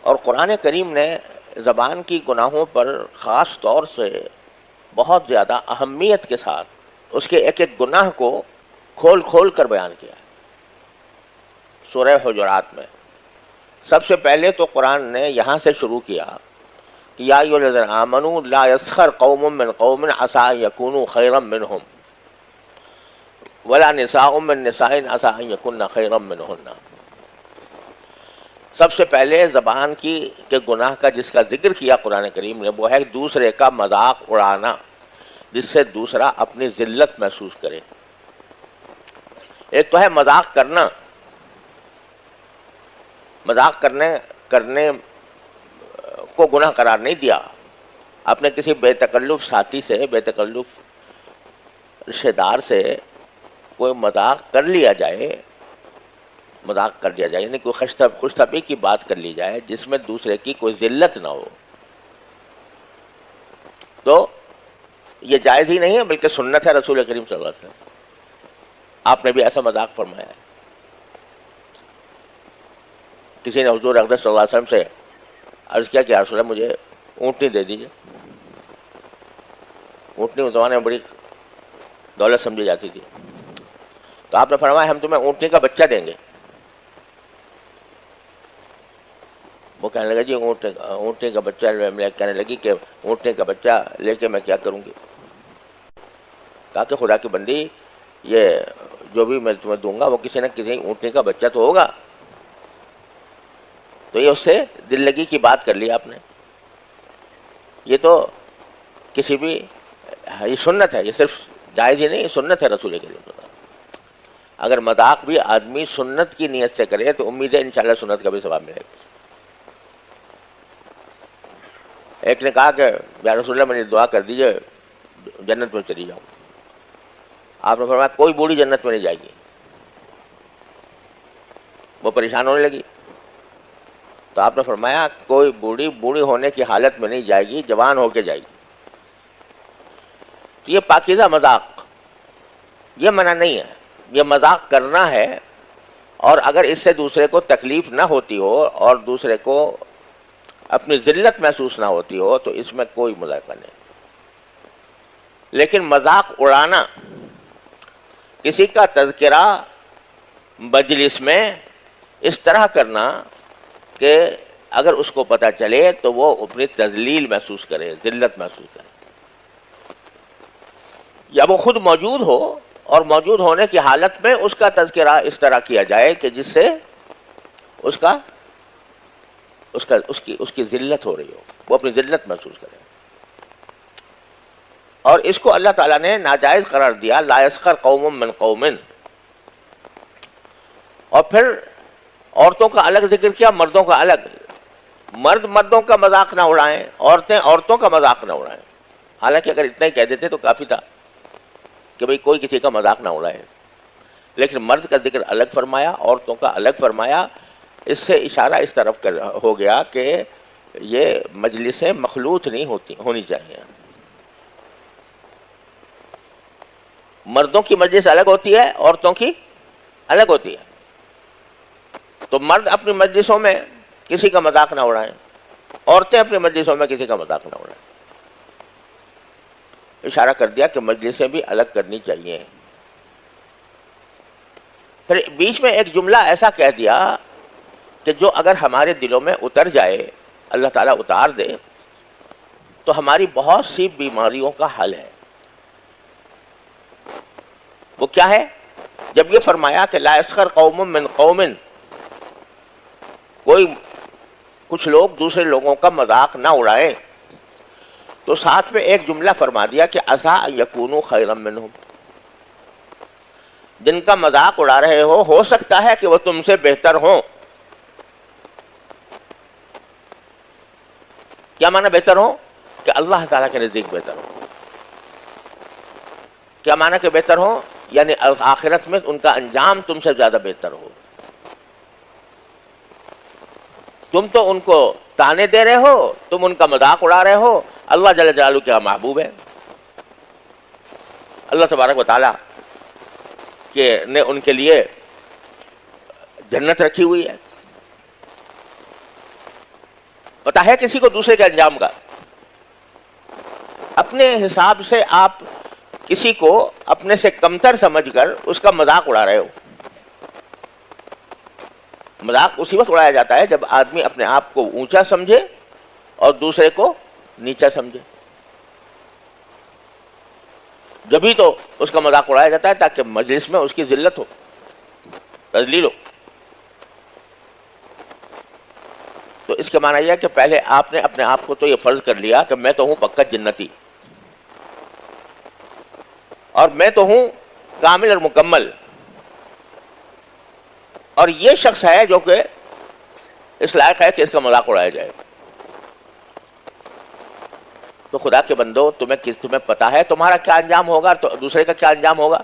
اور قرآن کریم نے زبان کی گناہوں پر خاص طور سے بہت زیادہ اہمیت کے ساتھ اس کے ایک ایک گناہ کو کھول کھول کر بیان کیا ہے. سورہ حجرات میں سب سے پہلے تو قرآن نے یہاں سے شروع کیا کہ یا ایھا الذین آمنوا لا یسخر قوم من قوم عسى ان یکونوا خیرا منہم ولا نساء من نساء عسى ان یکن خیرا منہن. سب سے پہلے زبان کے گناہ کا جس کا ذکر کیا قرآن کریم نے وہ ہے دوسرے کا مذاق اڑانا جس سے دوسرا اپنی ذلت محسوس کرے. ایک تو ہے مذاق کرنا. مذاق کرنے کو گناہ قرار نہیں دیا. آپ نے کسی بے تکلف ساتھی سے بے تکلف رشتہ دار سے کوئی مذاق کر لیا جائے یعنی کوئی خوش طبعی کی بات کر لی جائے جس میں دوسرے کی کوئی ذلت نہ ہو تو یہ جائز ہی نہیں ہے بلکہ سنت ہے رسول کریم صلی اللہ علیہ وسلم. آپ نے بھی ایسا مذاق فرمایا ہے. کسی نے حضور اقدس صلی اللہ علیہ وسلم سے عرض کیا کہ یا رسول اللہ مجھے اونٹنی دے دیجیے. اونٹنی اس زمانے میں بڑی دولت سمجھی جاتی تھی. تو آپ نے فرمایا ہم تمہیں اونٹنی کا بچہ دیں گے. وہ کہنے لگا جی اونٹنی کا بچہ. میں کہنے لگی کہ اونٹنی کا بچہ لے کے میں کیا کروں گی. کہا کہ خدا کی بندی یہ جو بھی میں تمہیں دوں گا وہ کسی نہ کسی اونٹنی کا بچہ تو ہوگا. تو یہ اس سے دل لگی کی بات کر لی آپ نے. یہ تو کسی بھی یہ سنت ہے. یہ صرف جائز ہی نہیں سنت ہے رسول کے لیے. اگر مذاق بھی آدمی سنت کی نیت سے کرے تو امید ہے انشاءاللہ سنت کا بھی ثواب ملے گا. ایک نے کہا کہ یا رسول اللہ مجھے دعا کر دیجئے جنت میں چلی جاؤں. آپ نے فرمایا کوئی بوڑھی جنت میں نہیں جائے گی. وہ پریشان ہونے لگی. تو آپ نے فرمایا کوئی بوڑھی ہونے کی حالت میں نہیں جائے گی, جوان ہو کے جائے گی. تو یہ پاکیزہ مذاق یہ منع نہیں ہے. یہ مذاق کرنا ہے اور اگر اس سے دوسرے کو تکلیف نہ ہوتی ہو اور دوسرے کو اپنی ذلت محسوس نہ ہوتی ہو تو اس میں کوئی مذاق نہیں. لیکن مذاق اڑانا, کسی کا تذکرہ مجلس میں اس طرح کرنا کہ اگر اس کو پتہ چلے تو وہ اپنی تذلیل محسوس کرے, ذلت محسوس کرے, یا وہ خود موجود ہو اور موجود ہونے کی حالت میں اس کا تذکرہ اس طرح کیا جائے کہ جس سے اس کی ذلت ہو رہی ہو, وہ اپنی ذلت محسوس کرے. اور اس کو اللہ تعالیٰ نے ناجائز قرار دیا, لا یسخر قوم من قوم. اور پھر عورتوں کا الگ ذکر کیا, مردوں کا الگ. مردوں کا مذاق نہ اڑائیں, عورتوں کا مذاق نہ اڑائیں. حالانکہ اگر اتنا ہی کہہ دیتے تو کافی تھا کہ بھئی کوئی کسی کا مذاق نہ اڑائے. لیکن مرد کا ذکر الگ فرمایا, عورتوں کا الگ فرمایا. اس سے اشارہ اس طرف ہو گیا کہ یہ مجلسیں مخلوط نہیں ہونی چاہیے. مردوں کی مجلس الگ ہوتی ہے, عورتوں کی الگ ہوتی ہے. تو مرد اپنی مجلسوں میں کسی کا مذاق نہ اڑائیں, عورتیں اپنی مجلسوں میں کسی کا مذاق نہ اڑائیں. اشارہ کر دیا کہ مجلسیں بھی الگ کرنی چاہیے. پھر بیچ میں ایک جملہ ایسا کہہ دیا کہ جو اگر ہمارے دلوں میں اتر جائے, اللہ تعالیٰ اتار دے, تو ہماری بہت سی بیماریوں کا حل ہے. وہ کیا ہے؟ جب یہ فرمایا کہ لا یسخر قوم من قوم, کچھ لوگ دوسرے لوگوں کا مذاق نہ اڑائیں, تو ساتھ میں ایک جملہ فرما دیا کہ عسیٰ ان یکونوا خیرا منہم. جن کا مذاق اڑا رہے ہو سکتا ہے کہ وہ تم سے بہتر ہوں. کیا معنی بہتر ہوں؟ کہ اللہ تعالیٰ کے نزدیک بہتر ہوں. کیا معنی کہ بہتر ہوں؟ یعنی آخرت میں ان کا انجام تم سے زیادہ بہتر ہو. تم تو ان کو تانے دے رہے ہو, تم ان کا مذاق اڑا رہے ہو, اللہ جل جلالہ کیا محبوب ہے. اللہ تبارک و تعالیٰ نے ان کے لیے جنت رکھی ہوئی ہے. پتہ ہے کسی کو دوسرے کے انجام کا؟ اپنے حساب سے آپ کسی کو اپنے سے کمتر سمجھ کر اس کا مذاق اڑا رہے ہو. مذاق اسی وقت اڑایا جاتا ہے جب آدمی اپنے آپ کو اونچا سمجھے اور دوسرے کو نیچا سمجھے. جبھی تو اس کا مذاق اڑایا جاتا ہے تاکہ مجلس میں اس کی ذلت ہو، تذلیل ہو. تو اس کے معنی یہ ہے کہ پہلے آپ نے اپنے آپ کو تو یہ فرض کر لیا کہ میں تو ہوں پکا جنتی، اور میں تو ہوں کامل اور مکمل، اور یہ شخص ہے جو کہ اس لائق ہے کہ اس کا مذاق اڑایا جائے. تو خدا کے بندو، تمہیں پتا ہے تمہارا کیا انجام ہوگا تو دوسرے کا کیا انجام ہوگا.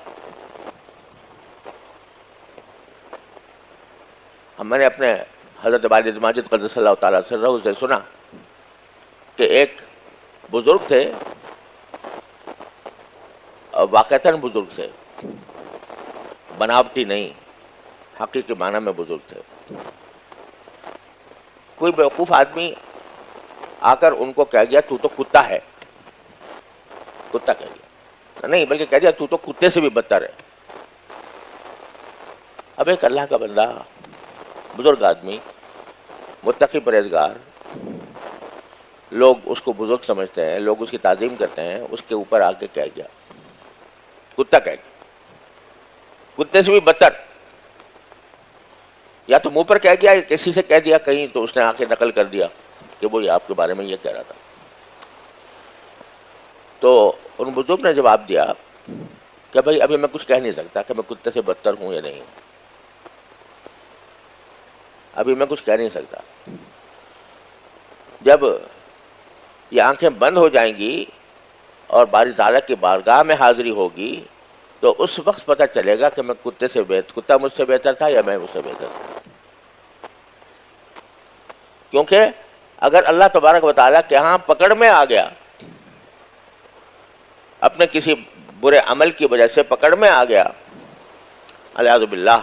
میں نے اپنے حضرت والد ماجد قدس اللہ تعالیٰ سرہ سے سنا کہ ایک بزرگ تھے، واقعتاً بزرگ تھے، بناوٹی نہیں، حقیقی معنی میں بزرگ تھے. کوئی بیوقوف آدمی آ کر ان کو کہہ گیا تو کتا ہے. کتا کہہ گیا نہیں، بلکہ کہہ دیا تو کتے سے بھی بدتر ہے. اب ایک اللہ کا بندہ، بزرگ آدمی، متقی پرہیزگار، لوگ اس کو بزرگ سمجھتے ہیں، لوگ اس کی تعظیم کرتے ہیں، اس کے اوپر آ کے کہہ گیا کتا، کہہ گیا کتے سے بھی بدتر. یا تو منہ پر کہہ گیا یا کسی سے کہہ دیا کہیں تو اس نے آ کے نقل کر دیا کہ وہ آپ کے بارے میں یہ کہہ رہا تھا. تو ان بزرگ نے جواب دیا کہ بھائی ابھی میں کچھ کہہ نہیں سکتا کہ میں کتے سے بدتر ہوں یا نہیں، ابھی میں کچھ کہہ نہیں سکتا. جب یہ آنکھیں بند ہو جائیں گی اور باری تعالیٰ کی بارگاہ میں حاضری ہوگی تو اس وقت پتہ چلے گا کہ میں کتا مجھ سے بہتر تھا یا میں مجھ سے بہتر تھا. کیونکہ اگر اللہ تبارک و تعالیٰ کے ہاں پکڑ میں آ گیا، اپنے کسی برے عمل کی وجہ سے پکڑ میں آ گیا العیاذ باللہ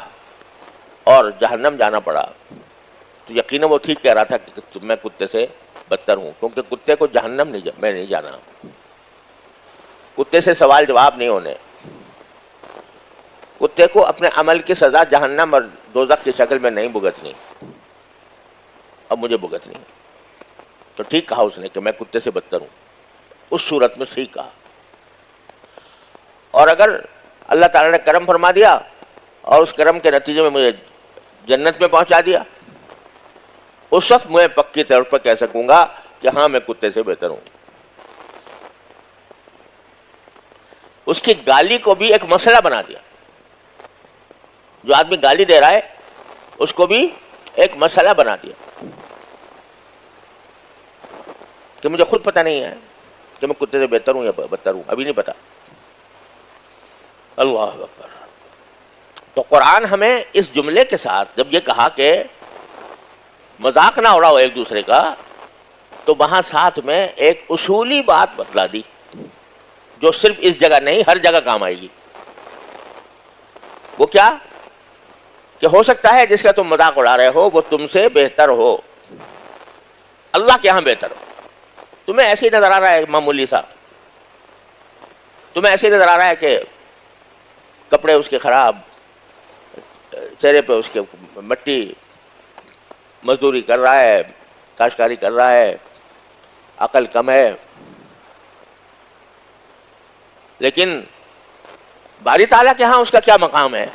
اور جہنم جانا پڑا، تو یقیناً وہ ٹھیک کہہ رہا تھا کہ میں کتے سے بدتر ہوں. کیونکہ کتے کو جہنم میں نہیں جانا، کتے سے سوال جواب نہیں ہونے، کتے کو اپنے عمل کی سزا جہنم اور دوزخ کی شکل میں نہیں بھگتنی. اب مجھے بھگتنی. تو ٹھیک کہا اس نے کہ میں کتے سے بدتر ہوں، اس صورت میں ٹھیک کہا. اور اگر اللہ تعالیٰ نے کرم فرما دیا اور اس کرم کے نتیجے میں مجھے جنت میں پہنچا دیا، اس وقت میں پکی طور پر کہہ سکوں گا کہ ہاں میں کتے سے بہتر ہوں. اس کی گالی کو بھی ایک مسئلہ بنا دیا. جو آدمی گالی دے رہا ہے اس کو بھی ایک مسئلہ بنا دیا کہ مجھے خود پتہ نہیں ہے کہ میں کتے سے بہتر ہوں یا بدتر ہوں، ابھی نہیں پتا. اللہ اکبر. تو قرآن ہمیں اس جملے کے ساتھ جب یہ کہا کہ مذاق نہ اڑاؤ ایک دوسرے کا، تو وہاں ساتھ میں ایک اصولی بات بتلا دی جو صرف اس جگہ نہیں ہر جگہ کام آئے گی. وہ کیا؟ کہ ہو سکتا ہے جس کا تم مذاق اڑا رہے ہو وہ تم سے بہتر ہو، اللہ کے ہاں بہتر ہو. تمہیں ایسے ہی نظر آ رہا ہے معمولی سا، تمہیں ایسے ہی نظر آ رہا ہے کہ کپڑے اس کے خراب، چہرے پہ اس کے مٹی، مزدوری کر رہا ہے، کاشتکاری کر رہا ہے، عقل کم ہے. لیکن باری تعالیٰ کے ہاں اس کا کیا مقام ہے؟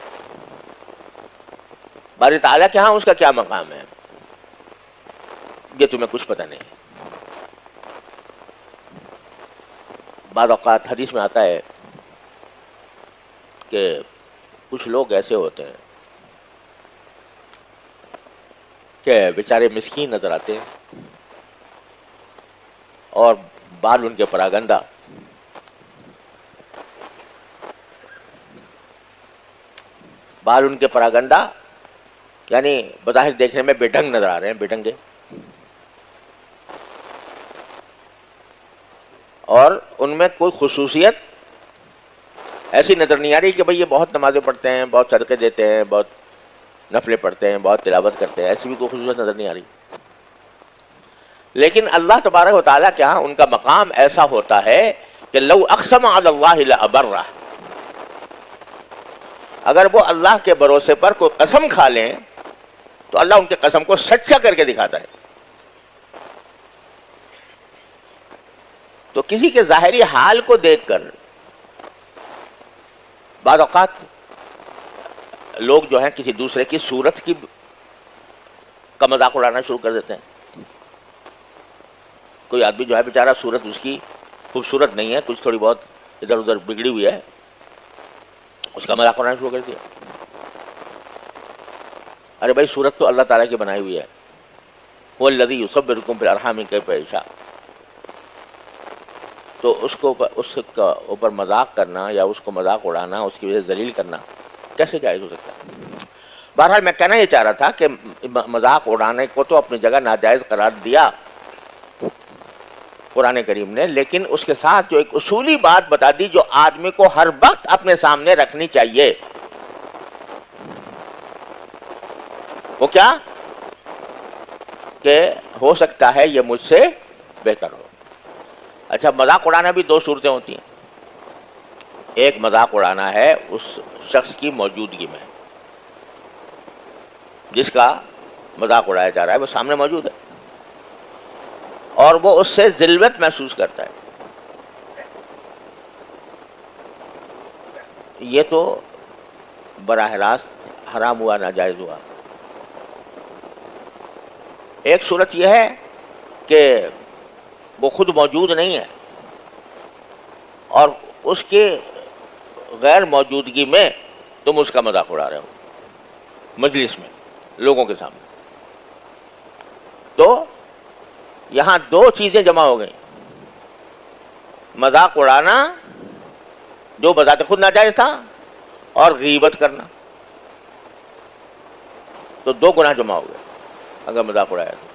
باری تعالیٰ کے ہاں اس کا کیا مقام ہے یہ تمہیں کچھ پتہ نہیں. بعض اوقات حدیث میں آتا ہے کہ کچھ لوگ ایسے ہوتے ہیں کہ بیچارے مسکین نظر آتے ہیں اور بال ان کے پراگندہ، بال ان کے پراگندہ یعنی بظاہر دیکھنے میں بے ڈھنگ نظر آ رہے ہیں، بے ڈھنگے. اور ان میں کوئی خصوصیت ایسی نظر نہیں آ رہی کہ بھئی یہ بہت نمازیں پڑھتے ہیں، بہت صدقے دیتے ہیں، بہت نفلیں پڑھتے ہیں، بہت تلاوت کرتے ہیں، ایسی بھی کوئی خصوصیت نظر نہیں آ رہی. لیکن اللہ تبارک و تعالیٰ کے ہاں ان کا مقام ایسا ہوتا ہے کہ لو اقسم علی اللہ لابرہ، اگر وہ اللہ کے بھروسے پر کوئی قسم کھا لیں تو اللہ ان کے قسم کو سچا کر کے دکھاتا ہے. تو کسی کے ظاہری حال کو دیکھ کر بعض اوقات لوگ جو ہیں کسی دوسرے کی صورت کا مذاق اڑانا شروع کر دیتے ہیں. کوئی آدمی جو ہے بیچارہ صورت اس کی خوبصورت نہیں ہے، کچھ تھوڑی بہت ادھر ادھر بگڑی ہوئی ہے، اس کا مذاق اڑانا شروع کر دیا. ارے بھائی صورت تو اللہ تعالیٰ کی بنائی ہوئی ہے. وہ الذی یصورکم فی الارحام کیف یشاء. تو اس کا اوپر مذاق کرنا یا اس کو مذاق اڑانا، اس کی وجہ سے ذلیل کرنا کیسے جائز ہو سکتا ہے؟ بہرحال میں کہنا یہ چاہ رہا تھا کہ مذاق اڑانے کو تو اپنی جگہ ناجائز قرار دیا قرآن کریم نے، لیکن اس کے ساتھ جو ایک اصولی بات بتا دی جو آدمی کو ہر وقت اپنے سامنے رکھنی چاہیے، وہ کیا کہ ہو سکتا ہے یہ مجھ سے بہتر ہو. اچھا، مذاق اڑانا بھی دو صورتیں ہوتی ہیں. ایک مذاق اڑانا ہے اس شخص کی موجودگی میں، جس کا مذاق اڑایا جا رہا ہے وہ سامنے موجود ہے اور وہ اس سے ذلت محسوس کرتا ہے. یہ تو براہ راست حرام ہوا، ناجائز ہوا. ایک صورت یہ ہے کہ وہ خود موجود نہیں ہے اور اس کے غیر موجودگی میں تم اس کا مذاق اڑا رہے ہو مجلس میں، لوگوں کے سامنے. تو یہاں دو چیزیں جمع ہو گئیں: مذاق اڑانا جو بذات خود ناجائز تھا اور غیبت کرنا. تو دو گناہ جمع ہو گئے اگر مذاق اڑایا تو.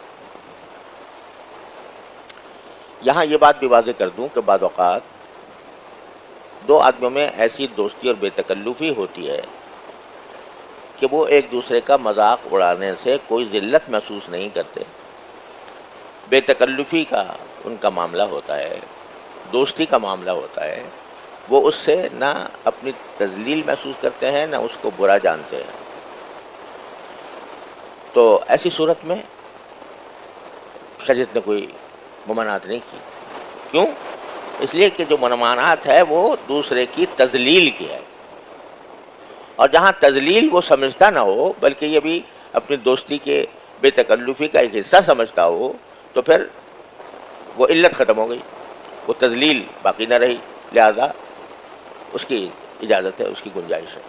یہاں یہ بات بھی واضح کر دوں کہ بعض اوقات دو آدمیوں میں ایسی دوستی اور بے تکلفی ہوتی ہے کہ وہ ایک دوسرے کا مذاق اڑانے سے کوئی ذلت محسوس نہیں کرتے. بے تکلفی کا ان کا معاملہ ہوتا ہے، دوستی کا معاملہ ہوتا ہے. وہ اس سے نہ اپنی تذلیل محسوس کرتے ہیں نہ اس کو برا جانتے ہیں. تو ایسی صورت میں شریعت نے کوئی ممانعت نہیں کی. کیوں؟ اس لیے کہ جو ممانعت ہے وہ دوسرے کی تذلیل کی ہے، اور جہاں تذلیل وہ سمجھتا نہ ہو بلکہ یہ بھی اپنی دوستی کے بے تکلفی کا ایک حصہ سمجھتا ہو تو پھر وہ علت ختم ہو گئی، وہ تذلیل باقی نہ رہی. لہذا اس کی اجازت ہے، اس کی گنجائش ہے.